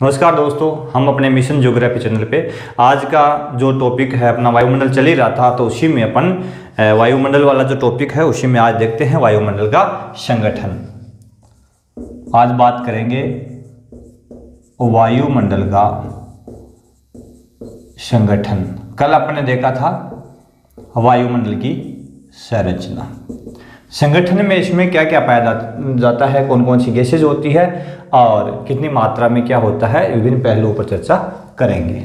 नमस्कार दोस्तों, हम अपने मिशन ज्योग्राफी चैनल पे आज का जो टॉपिक है अपना वायुमंडल चल ही रहा था, तो उसी में अपन वायुमंडल वाला जो टॉपिक है उसी में आज देखते हैं वायुमंडल का संगठन। आज बात करेंगे वायुमंडल का संगठन। कल अपन ने देखा था वायुमंडल की संरचना। संगठन में इसमें क्या क्या पाया जाता है, कौन कौन सी गैसेज होती है और कितनी मात्रा में क्या होता है, विभिन्न पहलुओं पर चर्चा करेंगे।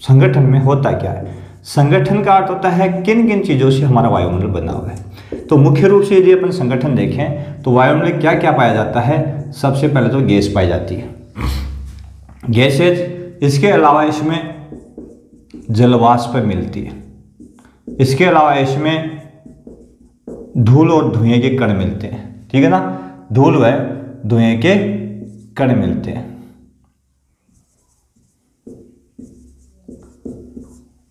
संगठन में होता क्या है? संगठन का अर्थ होता है किन किन चीज़ों से हमारा वायुमंडल बना हुआ है। तो मुख्य रूप से यदि अपन संगठन देखें तो वायुमंडल क्या क्या पाया जाता है। सबसे पहले तो गैस पाई जाती है, गैसेज। इसके अलावा इसमें जलवाष्प मिलती है। इसके अलावा इसमें धूल और धुएं के कण मिलते हैं, ठीक है ना। धूल व धुएं के कण मिलते हैं।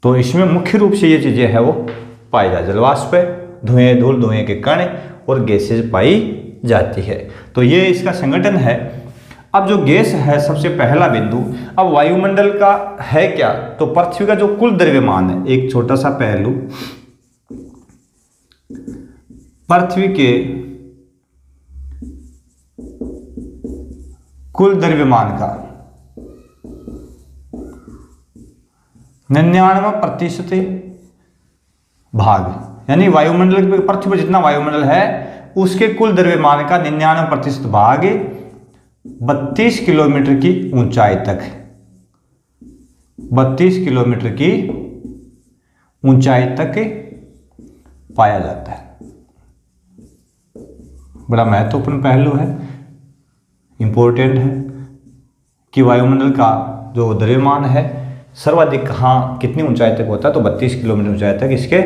तो इसमें मुख्य रूप से ये चीजें है वो पाई जाती है। जलवाष्प, धुएं, धूल, धुएं के कण और गैसेज पाई जाती है। तो ये इसका संगठन है। अब जो गैस है, सबसे पहला बिंदु, अब वायुमंडल का है क्या, तो पृथ्वी का जो कुल द्रव्यमान है, एक छोटा सा पहलू, पृथ्वी के कुल द्रव्यमान का 99% भाग, यानी वायुमंडल, पृथ्वी पर जितना वायुमंडल है उसके कुल द्रव्यमान का 99% भाग 32 किलोमीटर की ऊंचाई तक, 32 किलोमीटर की ऊंचाई तक पाया जाता है। बड़ा महत्वपूर्ण पहलू है, इंपॉर्टेंट है कि वायुमंडल का जो द्रव्यमान है सर्वाधिक कहाँ कितनी ऊंचाई तक होता है, तो 32 किलोमीटर ऊंचाई तक इसके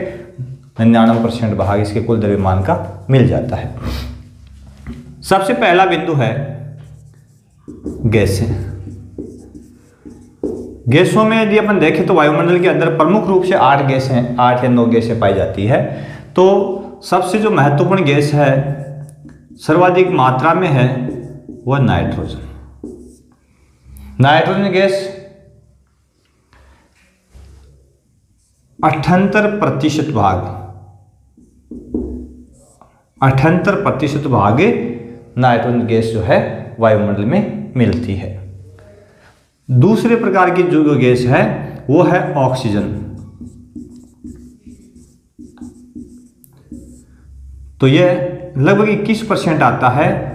99% भाग इसके कुल द्रव्यमान का मिल जाता है। सबसे पहला बिंदु है गैसें। गैसों में यदि अपन देखें तो वायुमंडल के अंदर प्रमुख रूप से 8 गैसें, 8 या 9 गैसें पाई जाती है। तो सबसे जो महत्वपूर्ण गैस है, सर्वाधिक मात्रा में है, वह नाइट्रोजन। नाइट्रोजन गैस 78% भाग, 78% भाग नाइट्रोजन गैस जो है वायुमंडल में मिलती है। दूसरे प्रकार की जो गैस है वो है ऑक्सीजन। तो यह लगभग 21% आता है,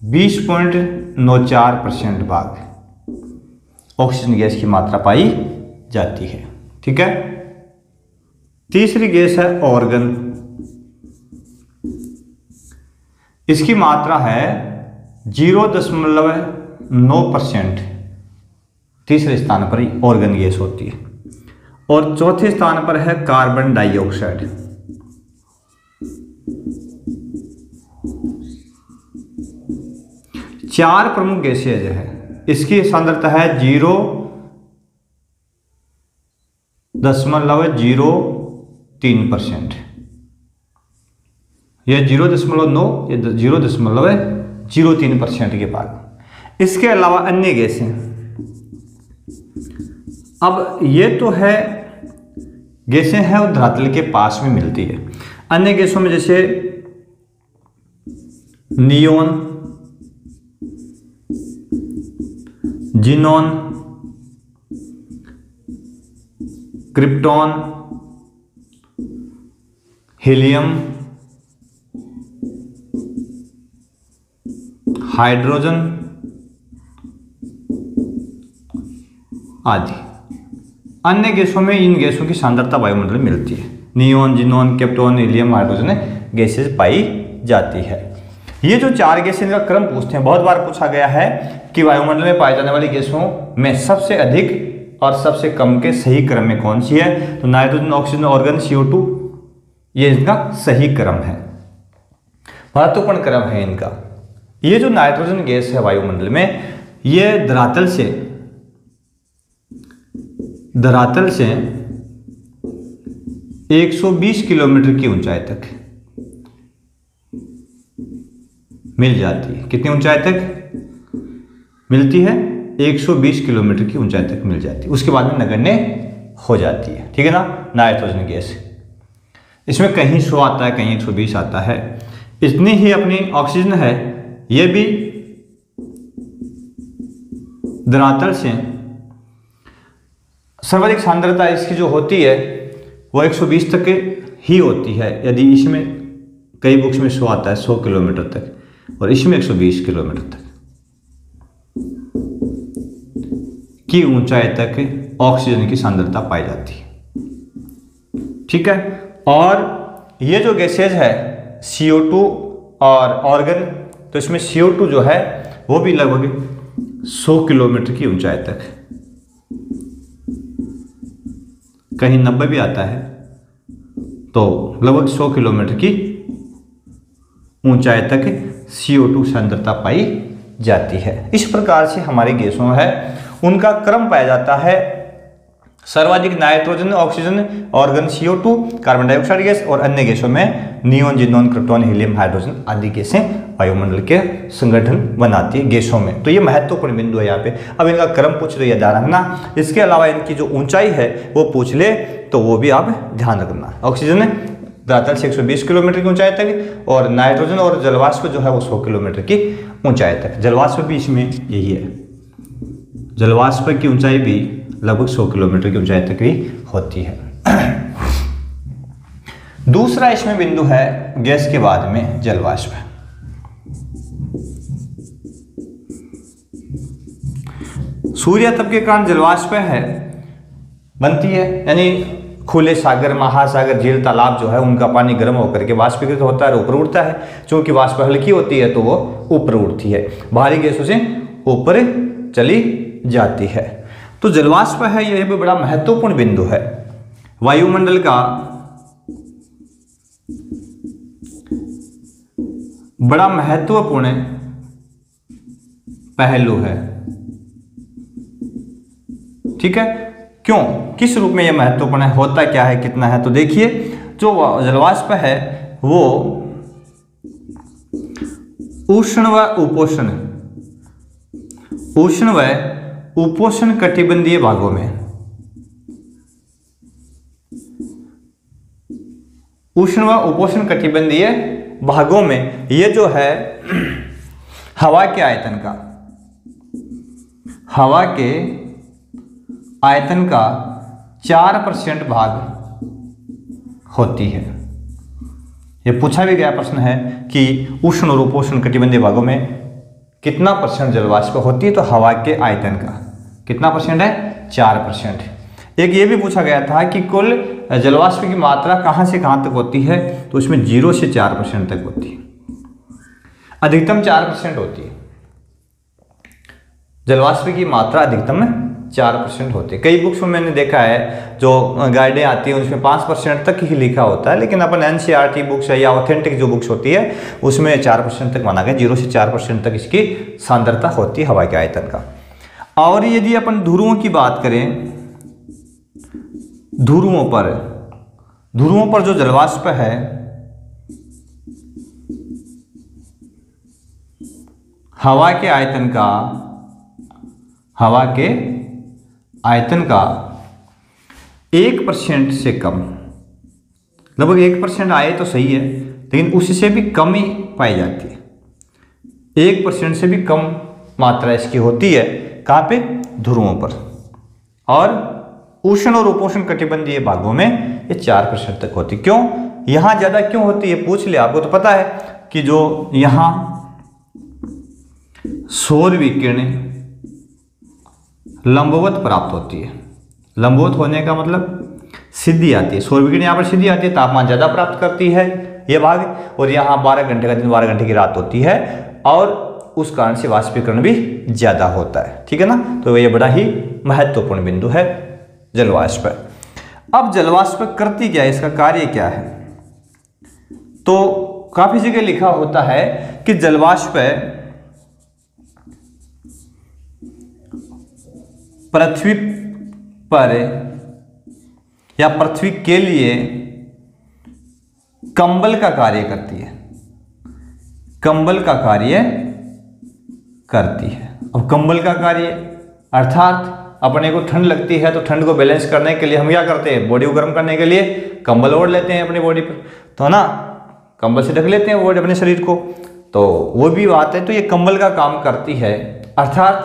20.94% भाग ऑक्सीजन गैस की मात्रा पाई जाती है, ठीक है। तीसरी गैस है ऑर्गन। इसकी मात्रा है 0.9%, तीसरे स्थान पर ही ऑर्गन गैस होती है। और चौथे स्थान पर है कार्बन डाइऑक्साइड। चार प्रमुख गैसेज है, इसकी सांद्रता है 0.03%। यह 0.9, यह 0.03% के बाद। इसके अलावा अन्य गैसें, अब ये तो है गैसें हैं वो धरातल के पास में मिलती है। अन्य गैसों में जैसे neon, xenon, krypton, helium, hydrogen आदि। अन्य गैसों में इन गैसों की सांद्रता वायुमंडल में मिलती है। Neon, xenon, krypton, helium, hydrogen gases पाई जाती है। ये जो 4 गैसें का क्रम पूछते हैं, बहुत बार पूछा गया है कि वायुमंडल में पाई जाने वाली गैसों में सबसे अधिक और सबसे कम के सही क्रम में कौन सी है, तो नाइट्रोजन, ऑक्सीजन, ऑर्गन, CO2, ये इनका सही क्रम है, महत्वपूर्ण क्रम है इनका। ये जो नाइट्रोजन गैस है वायुमंडल में, ये धरातल से 120 किलोमीटर की ऊंचाई तक मिल जाती है। कितनी ऊंचाई तक मिलती है? 120 किलोमीटर की ऊंचाई तक मिल जाती है, उसके बाद में नगण्य हो जाती है। ठीक है ना, नाइट्रोजन गैस इसमें कहीं 100 आता है, कहीं 120 आता है। इतनी ही अपनी ऑक्सीजन है, ये भी धरातल से सर्वाधिक सांद्रता इसकी जो होती है वो 120 तक ही होती है। यदि इसमें कई बुक्स में 100 आता है, 100 किलोमीटर तक, और इसमें 120 किलोमीटर तक की ऊंचाई तक ऑक्सीजन की सांद्रता पाई जाती है। ठीक है, और ये जो गैसेज है CO2 और ऑर्गन, तो इसमें CO2 जो है वो भी लगभग 100 किलोमीटर की ऊंचाई तक, कहीं 90 भी आता है, तो लगभग 100 किलोमीटर की ऊंचाई तक CO2 सांद्रता पाई जाती है। इस प्रकार से हमारी गैसों है उनका क्रम पाया जाता है। सर्वाधिक nitrogen, oxygen, organ CO2, carbon dioxide gas, और अन्य गैसों में neon, xenon, krypton, helium, hydrogen आदि गैसें वायुमंडल के संगठन बनाती है गैसों में। तो ये महत्वपूर्ण बिंदु है यहाँ पे। अब इनका क्रम पूछ रही है, ध्यान रखना। इसके अलावा इनकी जो ऊंचाई है वो पूछ ले तो वो भी आप ध्यान रखना। ऑक्सीजन धरातल से 120 किलोमीटर की ऊंचाई तक, और नाइट्रोजन और जलवाष्प जो है वो 100 किलोमीटर की ऊंचाई तक। जलवाष्प भी इसमें यही है, जलवाष्प की ऊंचाई भी लगभग 100 किलोमीटर की ऊंचाई तक भी होती है। दूसरा इसमें बिंदु है गैस के बाद में जलवाष्प। सूर्य तप के कारण जलवाष्प है बनती है, यानी खुले सागर, महासागर, झील, तालाब जो है उनका पानी गर्म होकर के वाष्पीकृत होता है और ऊपर उड़ता है। चूंकि वाष्प हल्की होती है तो वो ऊपर उड़ती है, भारी गैसों से ऊपर चली जाती है। तो जलवाष्प है यह भी बड़ा महत्वपूर्ण बिंदु है, वायुमंडल का बड़ा महत्वपूर्ण पहलू है। ठीक है, क्यों, किस रूप में यह महत्वपूर्ण है, होता क्या है, कितना है? तो देखिए, जो जलवाष्प है वो उष्ण व उपोष्ण, उष्ण व उपोष्ण कटिबंधीय भागों में, उष्ण व उपोष्ण कटिबंधीय भागों में ये जो है हवा के आयतन का, हवा के आयतन का 4% भाग होती है। ये पूछा भी गया प्रश्न है कि उष्ण और उपोष्ण कटिबंधीय भागों में कितना % जलवाष्प होती है, तो हवा के आयतन का कितना % है, 4%। एक ये भी पूछा गया था कि कुल जलवाष्प की मात्रा कहाँ से कहाँ तक होती है, तो उसमें 0 से 4% तक होती है, अधिकतम 4% होती है। जलवाष्प की मात्रा अधिकतम 4% होती है। कई बुक्स में मैंने देखा है जो गाइडें आती हैं उसमें 5% तक ही लिखा होता है, लेकिन अपन NCERT बुक्स है या ऑथेंटिक जो बुक्स होती है उसमें 4% तक माना गया, 0 से 4% तक इसकी सांद्रता होती है हवा के आयतन का। और यदि अपन ध्रुवों की बात करें, ध्रुवों पर जो जलवाष्प है हवा के आयतन का 1% से कम, लगभग 1% आए तो सही है, लेकिन उससे भी कम ही पाई जाती है। 1% से भी कम मात्रा इसकी होती है, कहाँ पे, ध्रुवों पर। और उष्ण और उपोष्ण कटिबंधीय भागों में ये 4% तक होती। क्यों, यहाँ ज्यादा क्यों होती है पूछ लिया, आपको तो पता है कि जो यहाँ सौर विकिरण लंबवत प्राप्त होती है। लंबवत होने का मतलब सीधी आती है, सौर विकिरण यहाँ पर सीधी आती है, तापमान ज़्यादा प्राप्त करती है ये भाग, और यहाँ 12 घंटे का दिन 12 घंटे की रात होती है, और उस कारण से वाष्पीकरण भी ज़्यादा होता है। ठीक है ना, तो ये बड़ा ही महत्वपूर्ण बिंदु है जलवाष्प। अब जलवाष्प करती क्या है, इसका कार्य क्या है? तो काफ़ी जगह लिखा होता है कि जलवाष्प पृथ्वी पर या पृथ्वी के लिए कंबल का कार्य करती है, कंबल का कार्य करती है। अब कंबल का कार्य अर्थात अपने को ठंड लगती है तो ठंड को बैलेंस करने के लिए हम क्या करते हैं, बॉडी को गर्म करने के लिए कंबल ओढ़ लेते हैं अपनी बॉडी पर, तो ना कंबल से ढक लेते हैं वो अपने शरीर को, तो वो भी बात है। तो ये कंबल का काम करती है। अर्थात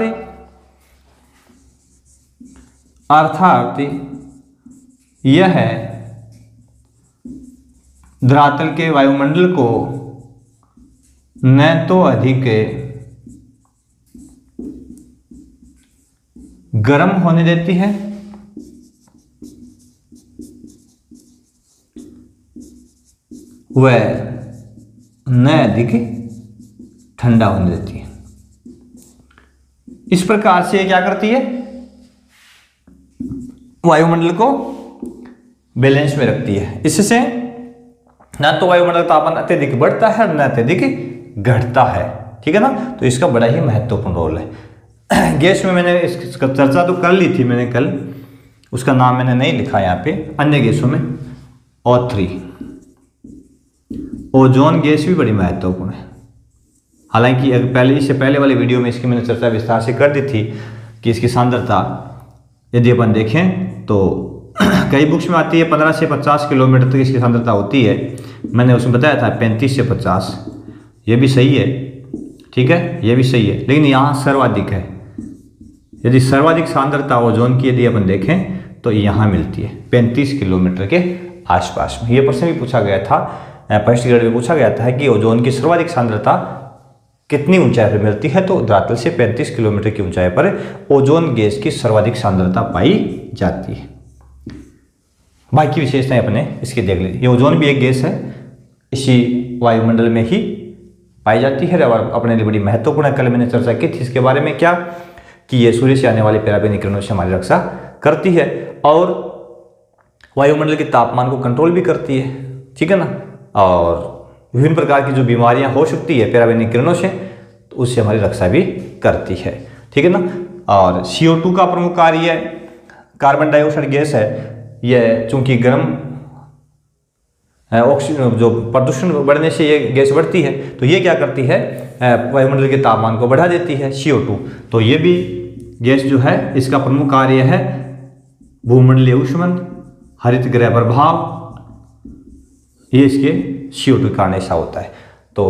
यह है धरातल के वायुमंडल को न तो अधिक गर्म होने देती है वह न अधिक ठंडा होने देती है। इस प्रकार से क्या करती है, वायुमंडल को बैलेंस में रखती है। इससे ना तो वायुमंडल तापमान अत्यधिक बढ़ता है और न अत्यधिक घटता है, ठीक है ना। तो इसका बड़ा ही महत्वपूर्ण रोल है। गैस में मैंने इसका चर्चा तो कर ली थी मैंने कल, उसका नाम मैंने नहीं लिखा यहाँ पे। अन्य गैसों में O3 ओजोन गैस भी बड़ी महत्वपूर्ण है। हालांकि इससे पहले वाली वीडियो में इसकी मैंने चर्चा विस्तार से कर दी थी कि इसकी सांद्रता यदि अपन देखें तो कई बुक्स में आती है 15 से 50 किलोमीटर तक इसकी सांद्रता होती है। मैंने उसमें बताया था 35 से 50, ये भी सही है, ठीक है, ये भी सही है, लेकिन यहाँ सर्वाधिक है। यदि सर्वाधिक सांद्रता ओजोन की यदि अपन देखें तो यहाँ मिलती है 35 किलोमीटर के आसपास में। ये प्रश्न भी पूछा गया था, फर्स्ट ग्रेड में पूछा गया था कि ओजोन की सर्वाधिक सांद्रता कितनी ऊंचाई पर मिलती है, तो धरातल से 35 किलोमीटर की ऊंचाई पर ओजोन गैस की सर्वाधिक सांद्रता पाई जाती है। बाकी विशेषताएं अपने इसकी देख लीजिए। ये ओजोन भी एक गैस है, इसी वायुमंडल में ही पाई जाती है और अपने लिए बड़ी महत्वपूर्ण है। कल मैंने चर्चा की थी इसके बारे में क्या, कि ये सूर्य से आने वाले पराबैंगनी किरणों से हमारी रक्षा करती है और वायुमंडल के तापमान को कंट्रोल भी करती है, ठीक है ना। और विभिन्न प्रकार की जो बीमारियां हो सकती है पराबैंगनी किरणों से, तो उससे हमारी रक्षा भी करती है, ठीक है ना। और CO2 का प्रमुख कार्य है, कार्बन डाइऑक्साइड गैस है, यह चूंकि गर्म ऑक्सीजन जो प्रदूषण बढ़ने से ये गैस बढ़ती है, तो ये क्या करती है, वायुमंडल के तापमान को बढ़ा देती है CO2। तो ये भी गैस जो है इसका प्रमुख कार्य है भूमंडलीय ऊष्मन, हरित गृह प्रभाव, ये इसके CO2 के कारण ऐसा होता है। तो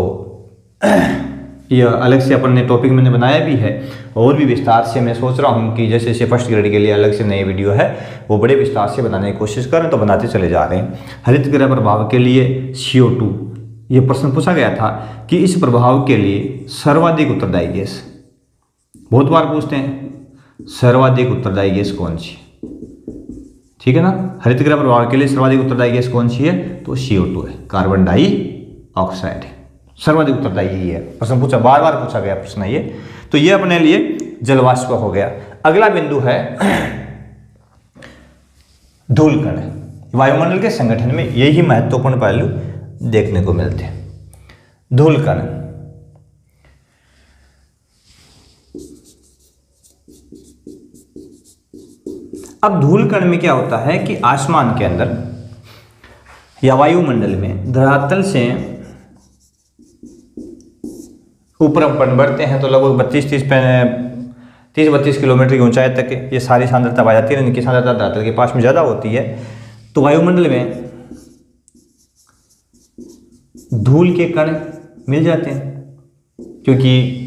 यह अलग से अपन ने टॉपिक मैंने बनाया भी है और भी विस्तार से मैं सोच रहा हूँ कि जैसे जैसे फर्स्ट ग्रेड के लिए अलग से नई वीडियो है वो बड़े विस्तार से बनाने की कोशिश करें, तो बनाते चले जा रहे हैं। हरित गृह प्रभाव के लिए CO2, ये प्रश्न पूछा गया था कि इस प्रभाव के लिए सर्वाधिक उत्तरदायी गैस, बहुत बार पूछते हैं सर्वाधिक उत्तरदायी गैस कौन सी, ठीक है ना। हरित गृह प्रभाव के लिए सर्वाधिक उत्तरदायी गैस कौन सी है, तो CO2 है, कार्बन डाइऑक्साइड है, सर्वाधिक उत्तरदायी यही है। प्रश्न पूछा, बार बार पूछा गया प्रश्न ये। तो ये अपने लिए जलवाष्प हो गया। अगला बिंदु है धूलकण। वायुमंडल के संगठन में यही महत्वपूर्ण पहलू देखने को मिलते हैं। धूलकण, अब धूलकण में क्या होता है कि आसमान के अंदर या वायुमंडल में धरातल से ऊपर अपन बढ़ते हैं तो लगभग 30-32 किलोमीटर की ऊंचाई तक ये सारी सांद्रता पाई जाती है। इनकी सांद्रता धरातल के पास में ज़्यादा होती है। तो वायुमंडल में धूल के कण मिल जाते हैं, क्योंकि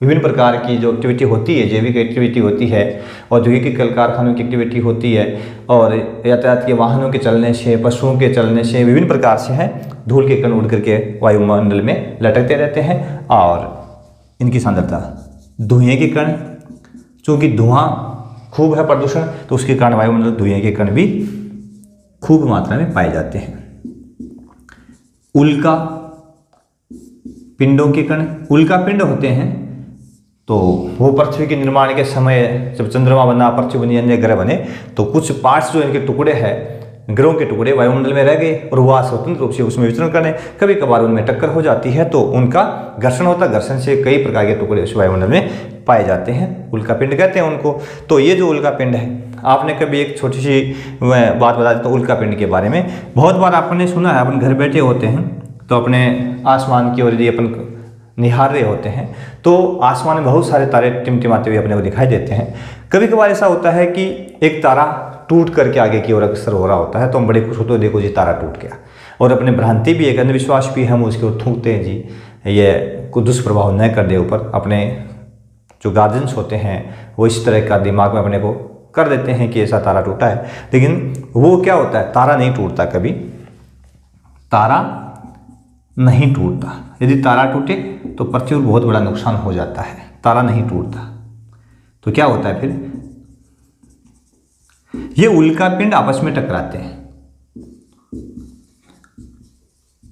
विभिन्न प्रकार की जो एक्टिविटी होती है, जैविक एक्टिविटी होती है, औद्योगिक कल कारखानों की एक्टिविटी होती है, और यातायात के वाहनों के चलने से, पशुओं के चलने से विभिन्न प्रकार से है धूल के कण उड़ करके वायुमंडल में लटकते रहते हैं। और इनकी सांद्रता, धुएं के कण, चूँकि धुआं खूब है प्रदूषण, तो उसके कारण वायुमंडल धुएं के कण भी खूब मात्रा में पाए जाते हैं। उल्का पिंडों के कण, उल्का पिंड होते हैं तो वो पृथ्वी के निर्माण के समय जब चंद्रमा बना, पृथ्वी बनी, अन्य ग्रह बने, तो कुछ पार्ट्स जो इनके टुकड़े हैं, ग्रहों के टुकड़े वायुमंडल में रह गए और वह स्वतंत्र रूप से उसमें विचरण करें। कभी कभार उनमें टक्कर हो जाती है तो उनका घर्षण होता है, घर्षण से कई प्रकार के टुकड़े उस वायुमंडल में पाए जाते हैं, उल्का पिंड कहते हैं उनको। तो ये जो उल्का पिंड है, आपने कभी एक छोटी सी बात बता देता हूँ उल्का पिंड के बारे में। बहुत बार आपने सुना है, अपन घर बैठे होते हैं तो अपने आसमान की ओर यदि अपन निहार रहे होते हैं तो आसमान में बहुत सारे तारे टिमटिमाते हुए अपने को दिखाई देते हैं। कभी कभार ऐसा होता है कि एक तारा टूट करके आगे की ओर अक्सर हो रहा होता है तो हम बड़े खुश होते हैं, देखो जी तारा टूट गया। और अपने भ्रांति भी एक अंधविश्वास भी हम उसके ऊपर थूकते हैं जी, ये कुछ दुष्प्रभाव न कर दे ऊपर। अपने जो गार्जियंस होते हैं वो इस तरह का दिमाग में अपने को कर देते हैं कि ऐसा तारा टूटा है, लेकिन वो क्या होता है, तारा नहीं टूटता, कभी तारा नहीं टूटता। यदि तारा टूटे तो पृथ्वी को बहुत बड़ा नुकसान हो जाता है, तारा नहीं टूटता। तो क्या होता है फिर, ये उल्का पिंड आपस में टकराते हैं,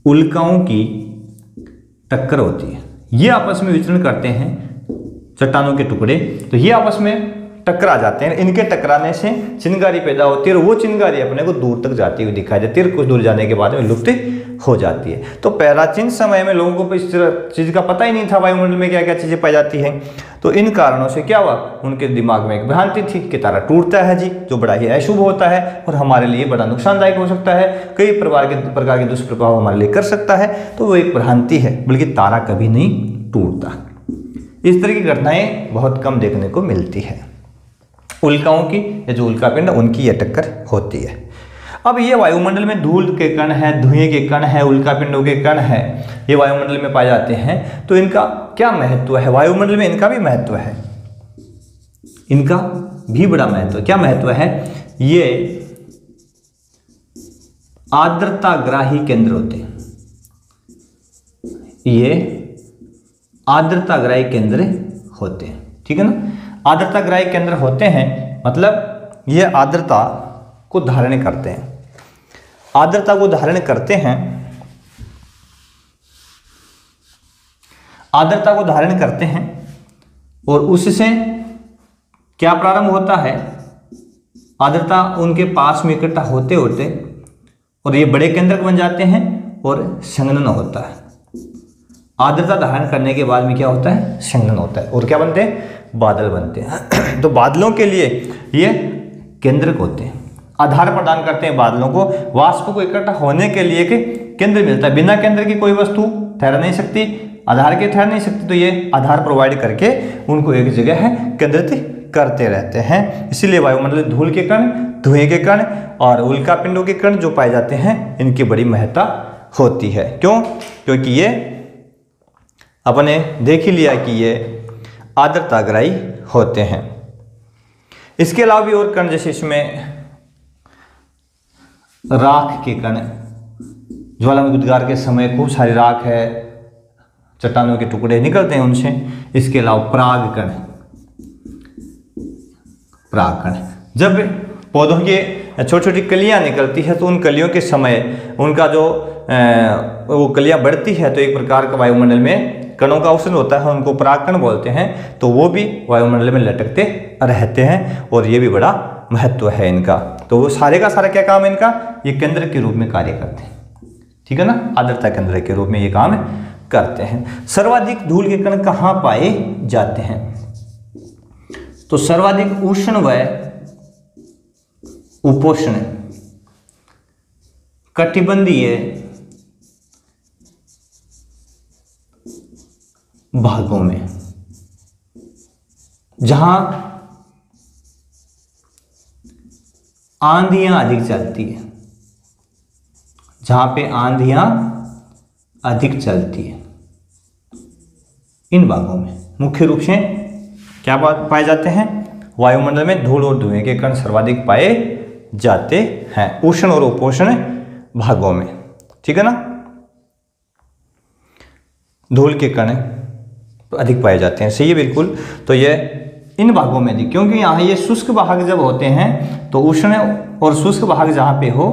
उल्काओं की टक्कर होती है, ये आपस में विचरण करते हैं चट्टानों के टुकड़े, तो ये आपस में टकरा जाते हैं। इनके टकराने से चिंगारी पैदा होती है और वो चिंगारी अपने को दूर तक जाती हुई दिखाई देती है, कुछ दूर जाने के बाद में लुप्त हो जाती है। तो प्राचीन समय में लोगों को इस चीज़ का पता ही नहीं था वायुमंडल में क्या क्या चीज़ें पाई जाती हैं। तो इन कारणों से क्या हुआ, उनके दिमाग में एक भ्रांति थी कि तारा टूटता है जी, जो बड़ा ही अशुभ होता है और हमारे लिए बड़ा नुकसानदायक हो सकता है, कई प्रकार के दुष्प्रभाव हमारे लिए कर सकता है। तो वो एक भ्रांति है, बल्कि तारा कभी नहीं टूटता। इस तरह की घटनाएं बहुत कम देखने को मिलती है। उल्काओं की, ये जो उल्का पिंड उनकी ये टक्कर होती है। अब ये वायुमंडल में धूल के कण है, धुएं के कण है, उल्का पिंडों के कण है, ये वायुमंडल में पाए जाते हैं। तो इनका क्या महत्व है, वायुमंडल में इनका भी महत्व है, इनका भी बड़ा महत्व। क्या महत्व है, ये आर्द्रताग्राही केंद्र होते हैं, ये आर्द्रताग्राही केंद्र होते हैं, ठीक है ना। आर्द्रताग्राही केंद्र होते हैं मतलब ये आर्द्रता को धारण करते हैं, आर्द्रता को धारण करते हैं, आर्द्रता को धारण करते हैं और उससे क्या प्रारंभ होता है, आर्द्रता उनके पास में इकट्ठा होते होते और ये बड़े केंद्रक बन जाते हैं और संघनन होता है। आर्द्रता धारण करने के बाद में क्या होता है, संघनन होता है और क्या बनते हैं, बादल बनते हैं। तो बादलों के लिए ये केंद्रक होते हैं, आधार प्रदान करते हैं बादलों को, वाष्प को इकट्ठा होने के लिए कि केंद्र मिलता है। बिना केंद्र की कोई वस्तु ठहर नहीं सकती, आधार के ठहर नहीं सकती, तो ये आधार प्रोवाइड करके उनको एक जगह है केंद्रित करते रहते हैं। इसीलिए वायुमंडल धूल के कण, धुएं के कण और उल्का पिंडों के कण जो पाए जाते हैं, इनकी बड़ी महत्ता होती है। क्यों, क्योंकि ये अपने देख ही लिया कि ये आर्द्रताग्राही होते हैं। इसके अलावा भी और कण, जैसे इसमें राख के कण, ज्वालामुखी उद्गार के समय खूब सारी राख है, चट्टानों के टुकड़े निकलते हैं उनसे। इसके अलावा पराग कण, पराग कण, जब पौधों के छोटी छोटी कलियां निकलती है तो उन कलियों के समय उनका जो वो कलियां बढ़ती है तो एक प्रकार का वायुमंडल में कणों का अवसर होता है, उनको परागकण बोलते हैं। तो वो भी वायुमंडल में लटकते रहते हैं और ये भी बड़ा महत्व है इनका। तो वो सारे का सारा क्या काम है इनका, ये केंद्र के रूप में कार्य करते हैं, ठीक है ना, आर्द्रता केंद्र के रूप में ये काम करते हैं। सर्वाधिक धूल के कण कहाँ पाए जाते हैं, तो सर्वाधिक उष्ण व उपोष्ण कटिबंधीय भागों में, जहां आंधियां अधिक चलती है, जहां पे आंधियां अधिक चलती है, इन भागों में मुख्य रूप से क्या पाए जाते हैं, वायुमंडल में धूल और धुएं के कण सर्वाधिक पाए जाते हैं उष्ण और उपोष्ण भागों में, ठीक है ना। धूल के कण अधिक पाए जाते हैं, सही है बिल्कुल। तो ये इन भागों में अधिक, क्योंकि यहाँ ये शुष्क भाग जब होते हैं तो उष्ण और शुष्क भाग जहाँ पे हो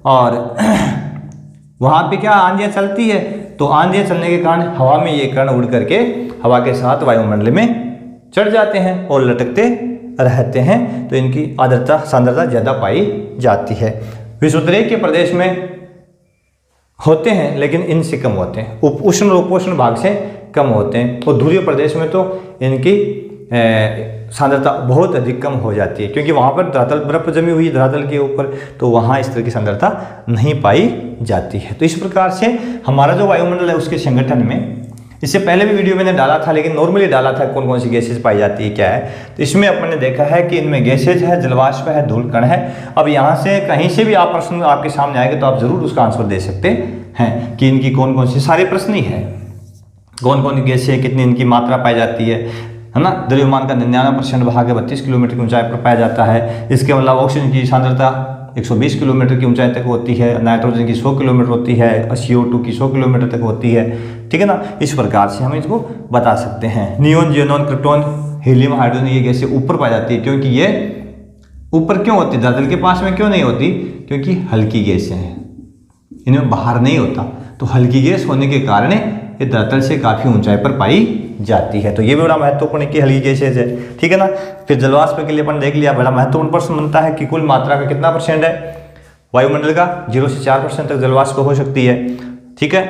और वहाँ पे क्या आंधियाँ चलती है, तो आंधियाँ चलने के कारण हवा में ये कण उड़ करके हवा के साथ वायुमंडल में चढ़ जाते हैं और लटकते रहते हैं। तो इनकी आर्द्रता सांद्रता ज़्यादा पाई जाती है। विषुवतरीय के प्रदेश में होते हैं लेकिन इनसे कम होते हैं, उष्ण और उपोष्ण भाग से कम होते हैं। और ध्रुवीय प्रदेश में तो इनकी सांद्रता बहुत अधिक कम हो जाती है, क्योंकि वहाँ पर धरातल बर्फ जमी हुई धरातल के ऊपर, तो वहाँ इस तरह की सांद्रता नहीं पाई जाती है। तो इस प्रकार से हमारा जो वायुमंडल है उसके संगठन में इससे पहले भी वीडियो मैंने डाला था, लेकिन नॉर्मली डाला था कौन कौन सी गैसेज पाई जाती है क्या है। तो इसमें अपन ने देखा है कि इनमें गैसेज है, जलवाष्प है, धूल कण है। अब यहाँ से कहीं से भी आप प्रश्न आपके सामने आएंगे तो आप जरूर उसका आंसर दे सकते हैं कि इनकी कौन कौन सी, सारे प्रश्न ही है, कौन कौन सी गैसें है, कितनी इनकी मात्रा पाई जाती है ना। द्रव्यमान का 99% भाग है 32 किलोमीटर की ऊंचाई पर पाया जाता है। इसके अलावा ऑक्सीजन की सांद्रता 120 किलोमीटर की ऊंचाई तक होती है, नाइट्रोजन की 100 किलोमीटर होती है, CO2 की 100 किलोमीटर तक होती है, ठीक है ना। इस प्रकार से हम इसको बता सकते हैं। Neon, xenon, krypton, helium, hydrogen ये गैसें ऊपर पाई जाती है। क्योंकि ये ऊपर क्यों होती है, धरती के पास में क्यों नहीं होती, क्योंकि हल्की गैसें हैं, इनमें बाहर नहीं होता। तो हल्की गैस होने के कारण ये धरतल से काफ़ी ऊंचाई पर पाई जाती है। तो ये भी बड़ा महत्वपूर्ण है कि हल्की गैसेज है, ठीक है ना। फिर जलवाष्प के लिए अपन देख लिया, बड़ा महत्वपूर्ण प्रश्न बनता है कि कुल मात्रा का कितना % है वायुमंडल का। 0 से 4% तक जलवाष्प हो सकती है, ठीक है।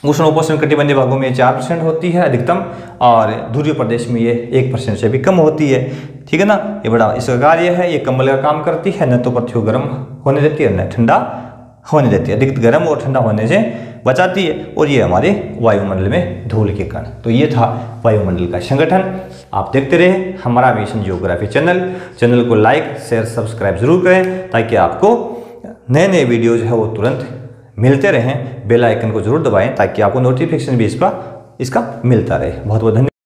उष्ण उपोष्ण कटिबंधीय भागों में 4% होती है अधिकतम, और ध्रुवीय प्रदेश में ये 1% से भी कम होती है, ठीक है ना। ये बड़ा इसका कार्य है, ये कंबल का काम करती है, न तो पृथ्वी को गर्म होने देती है न ठंडा होने देती है, अधिक गर्म और ठंडा होने से बचाती है। और ये हमारे वायुमंडल में धूल के कण। तो ये था वायुमंडल का संगठन। आप देखते रहे हमारा मिशन जियोग्राफी चैनल को लाइक शेयर सब्सक्राइब जरूर करें, ताकि आपको नए नए वीडियोज है वो तुरंत मिलते रहें। बेल आइकन को जरूर दबाएं ताकि आपको नोटिफिकेशन भी इसका मिलता रहे। बहुत बहुत धन्यवाद।